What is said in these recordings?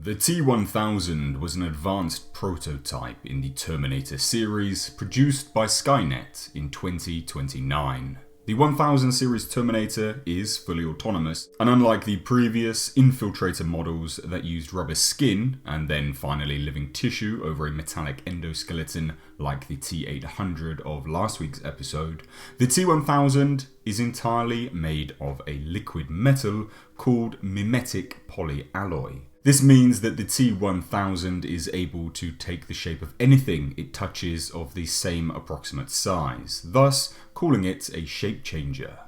The T-1000 was an advanced prototype in the Terminator series produced by Skynet in 2029. The 1000 series Terminator is fully autonomous, and unlike the previous infiltrator models that used rubber skin and then finally living tissue over a metallic endoskeleton like the T-800 of last week's episode, the T-1000 is entirely made of a liquid metal called mimetic polyalloy. This means that the T-1000 is able to take the shape of anything it touches of the same approximate size, thus calling it a shape changer.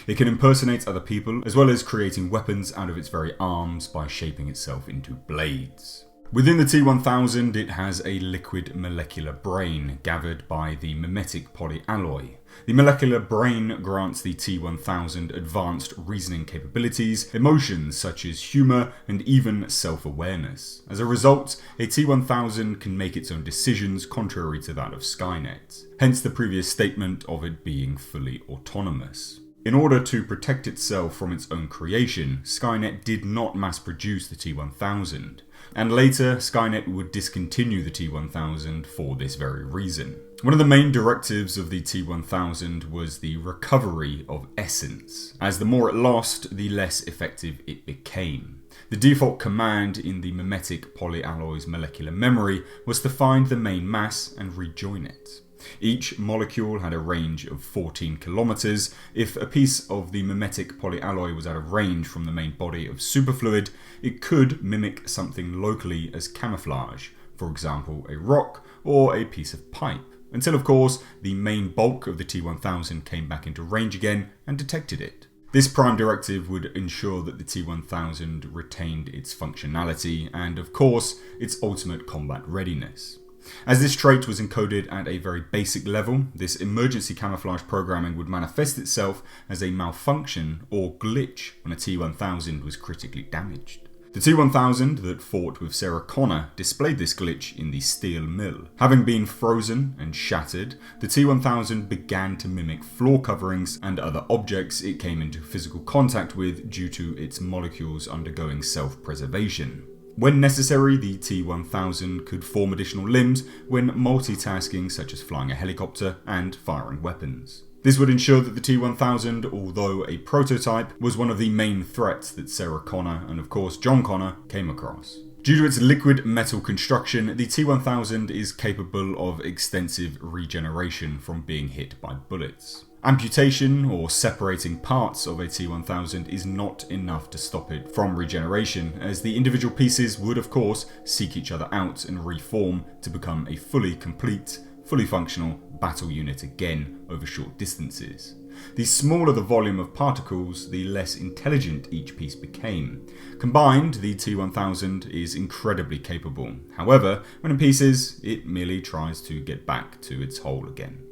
It can impersonate other people, as well as creating weapons out of its very arms by shaping itself into blades. Within the T-1000, it has a liquid molecular brain gathered by the mimetic polyalloy. The molecular brain grants the T-1000 advanced reasoning capabilities, emotions such as humour, and even self-awareness. As a result, a T-1000 can make its own decisions contrary to that of Skynet, hence the previous statement of it being fully autonomous. In order to protect itself from its own creation, Skynet did not mass produce the T-1000, and later Skynet would discontinue the T-1000 for this very reason. One of the main directives of the T-1000 was the recovery of essence, as the more it lost, the less effective it became. The default command in the mimetic polyalloy's molecular memory was to find the main mass and rejoin it. Each molecule had a range of 14 kilometers. If a piece of the mimetic polyalloy was out of range from the main body of superfluid, it could mimic something locally as camouflage, for example a rock or a piece of pipe, until of course the main bulk of the T-1000 came back into range again and detected it. This prime directive would ensure that the T-1000 retained its functionality and of course its ultimate combat readiness. As this trait was encoded at a very basic level, this emergency camouflage programming would manifest itself as a malfunction or glitch when a T-1000 was critically damaged. The T-1000 that fought with Sarah Connor displayed this glitch in the steel mill. Having been frozen and shattered, the T-1000 began to mimic floor coverings and other objects it came into physical contact with due to its molecules undergoing self-preservation. When necessary, the T-1000 could form additional limbs when multitasking, such as flying a helicopter and firing weapons. This would ensure that the T-1000, although a prototype, was one of the main threats that Sarah Connor and of course John Connor came across. Due to its liquid metal construction, the T-1000 is capable of extensive regeneration from being hit by bullets. Amputation or separating parts of a T-1000 is not enough to stop it from regeneration, as the individual pieces would of course seek each other out and reform to become a fully complete, fully functional battle unit again over short distances. The smaller the volume of particles, the less intelligent each piece became. Combined, the T-1000 is incredibly capable. However, when in pieces, it merely tries to get back to its whole again.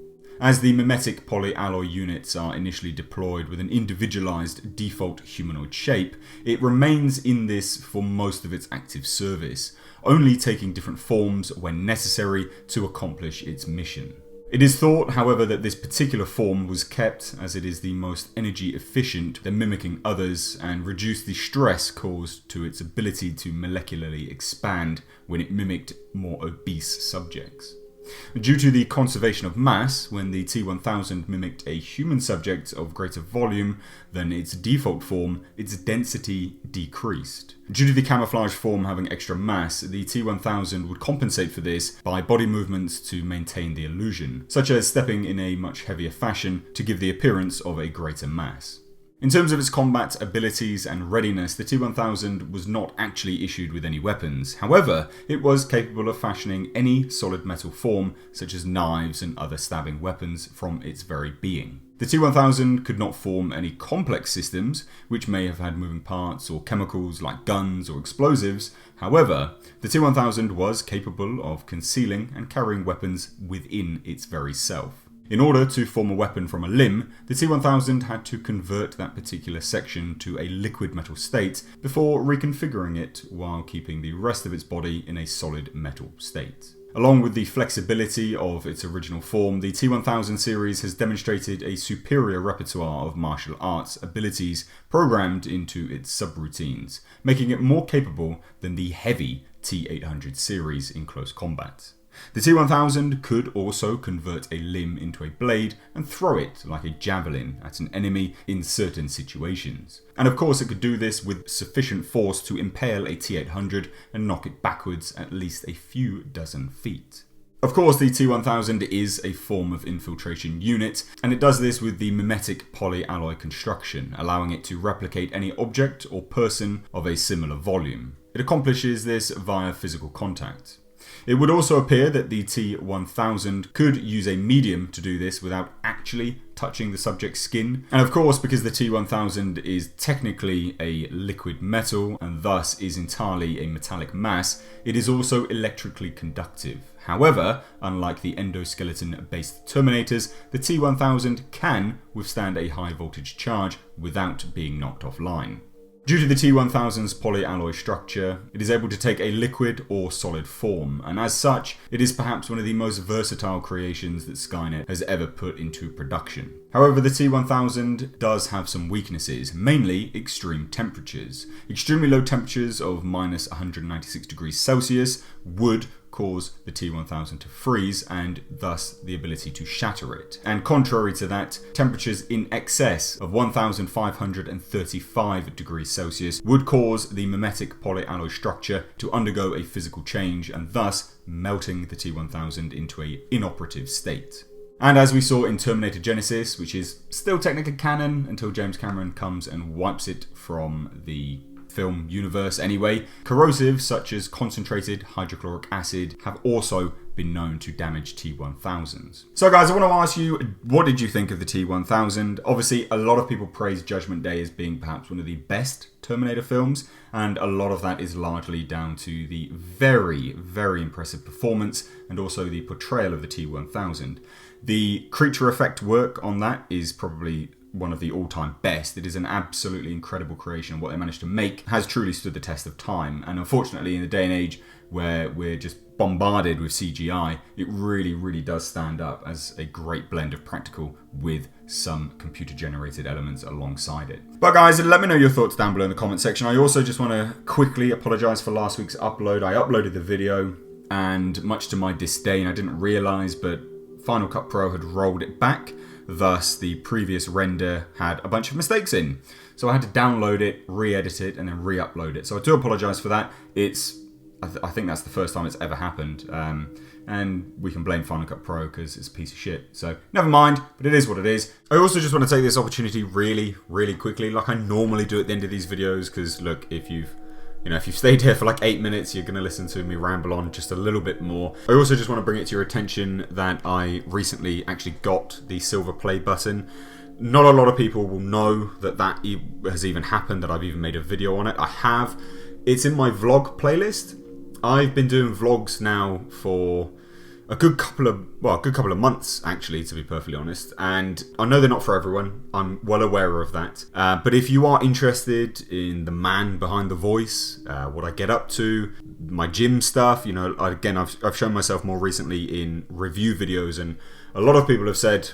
As the mimetic polyalloy units are initially deployed with an individualized default humanoid shape, it remains in this for most of its active service, only taking different forms when necessary to accomplish its mission. It is thought, however, that this particular form was kept as it is the most energy efficient than mimicking others and reduced the stress caused to its ability to molecularly expand when it mimicked more obese subjects. Due to the conservation of mass, when the T-1000 mimicked a human subject of greater volume than its default form, its density decreased. Due to the camouflage form having extra mass, the T-1000 would compensate for this by body movements to maintain the illusion, such as stepping in a much heavier fashion to give the appearance of a greater mass. In terms of its combat abilities and readiness, the T-1000 was not actually issued with any weapons. However, it was capable of fashioning any solid metal form, such as knives and other stabbing weapons, from its very being. The T-1000 could not form any complex systems, which may have had moving parts or chemicals like guns or explosives. However, the T-1000 was capable of concealing and carrying weapons within its very self. In order to form a weapon from a limb, the T-1000 had to convert that particular section to a liquid metal state before reconfiguring it while keeping the rest of its body in a solid metal state. Along with the flexibility of its original form, the T-1000 series has demonstrated a superior repertoire of martial arts abilities programmed into its subroutines, making it more capable than the heavy T-800 series in close combat. The T-1000 could also convert a limb into a blade and throw it like a javelin at an enemy in certain situations. And of course it could do this with sufficient force to impale a T-800 and knock it backwards at least a few dozen feet. Of course, the T-1000 is a form of infiltration unit, and it does this with the mimetic polyalloy construction, allowing it to replicate any object or person of a similar volume. It accomplishes this via physical contact. It would also appear that the T-1000 could use a medium to do this without actually touching the subject's skin. And of course, because the T-1000 is technically a liquid metal and thus is entirely a metallic mass, it is also electrically conductive. However, unlike the endoskeleton-based Terminators, the T-1000 can withstand a high voltage charge without being knocked offline. Due to the T-1000's polyalloy structure, it is able to take a liquid or solid form, and as such, it is perhaps one of the most versatile creations that Skynet has ever put into production. However, the T-1000 does have some weaknesses, mainly extreme temperatures. Extremely low temperatures of minus 196 degrees Celsius would cause the T-1000 to freeze and thus the ability to shatter it. And contrary to that, temperatures in excess of 1535 degrees Celsius would cause the mimetic polyalloy structure to undergo a physical change and thus melting the T-1000 into an inoperative state. And as we saw in Terminator Genesis, which is still technically canon until James Cameron comes and wipes it from the film universe anyway, corrosives such as concentrated hydrochloric acid have also been known to damage T-1000s. So guys, I want to ask you, what did you think of the T-1000? Obviously, a lot of people praise Judgment Day as being perhaps one of the best Terminator films, and a lot of that is largely down to the very, very impressive performance and also the portrayal of the T-1000. The creature effect work on that is probably one of the all-time best. It is an absolutely incredible creation. What they managed to make has truly stood the test of time, and unfortunately in the day and age where we're just bombarded with CGI, it really, really does stand up as a great blend of practical with some computer-generated elements alongside it. But guys, let me know your thoughts down below in the comment section. I also just want to quickly apologise for last week's upload. I uploaded the video, and much to my disdain, I didn't realise, but Final Cut Pro had rolled it back. Thus, the previous render had a bunch of mistakes in. So I had to download it, re-edit it, and then re-upload it. So I do apologise for that. I think that's the first time it's ever happened. And we can blame Final Cut Pro because it's a piece of shit. So never mind, but it is what it is. I also just want to take this opportunity really, really quickly, like I normally do at the end of these videos, because look, if you've stayed here for like 8 minutes, you're going to listen to me ramble on just a little bit more. I also just want to bring it to your attention that I recently actually got the silver play button. Not a lot of people will know that that has even happened, that I've even made a video on it. I have. It's in my vlog playlist. I've been doing vlogs now for a good couple of months, actually, to be perfectly honest. And I know they're not for everyone. I'm well aware of that. But if you are interested in the man behind the voice, what I get up to, my gym stuff, again, I've shown myself more recently in review videos, and a lot of people have said,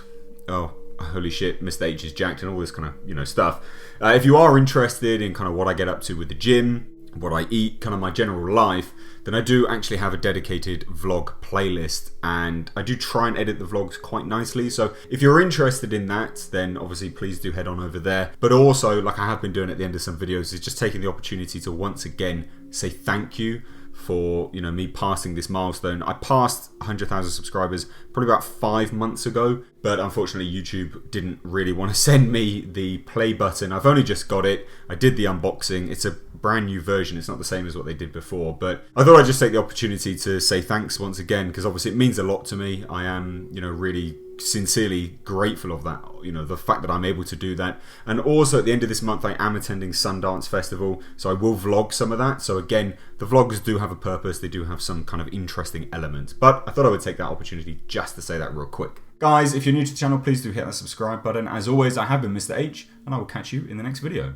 oh, holy shit, Mr. H is jacked and all this kind of, stuff. If you are interested in kind of what I get up to with the gym, what I eat, kind of my general life, then I do actually have a dedicated vlog playlist, and I do try and edit the vlogs quite nicely. So if you're interested in that, then obviously please do head on over there. But also, like I have been doing at the end of some videos, is just taking the opportunity to once again say thank you for me passing this milestone. I passed 100,000 subscribers probably about 5 months ago, but unfortunately YouTube didn't really want to send me the play button. I've only just got it. I did the unboxing. It's a brand new version. It's not the same as what they did before, but I thought I'd just take the opportunity to say thanks once again, because obviously it means a lot to me. I am really sincerely grateful of that, the fact that I'm able to do that. And also at the end of this month I am attending Sundance Festival, so I will vlog some of that. So again, the vlogs do have a purpose, they do have some kind of interesting elements, but I thought I would take that opportunity just to say that real quick. Guys, if you're new to the channel, please do hit that subscribe button. As always, I have been Mr. H, and I will catch you in the next video.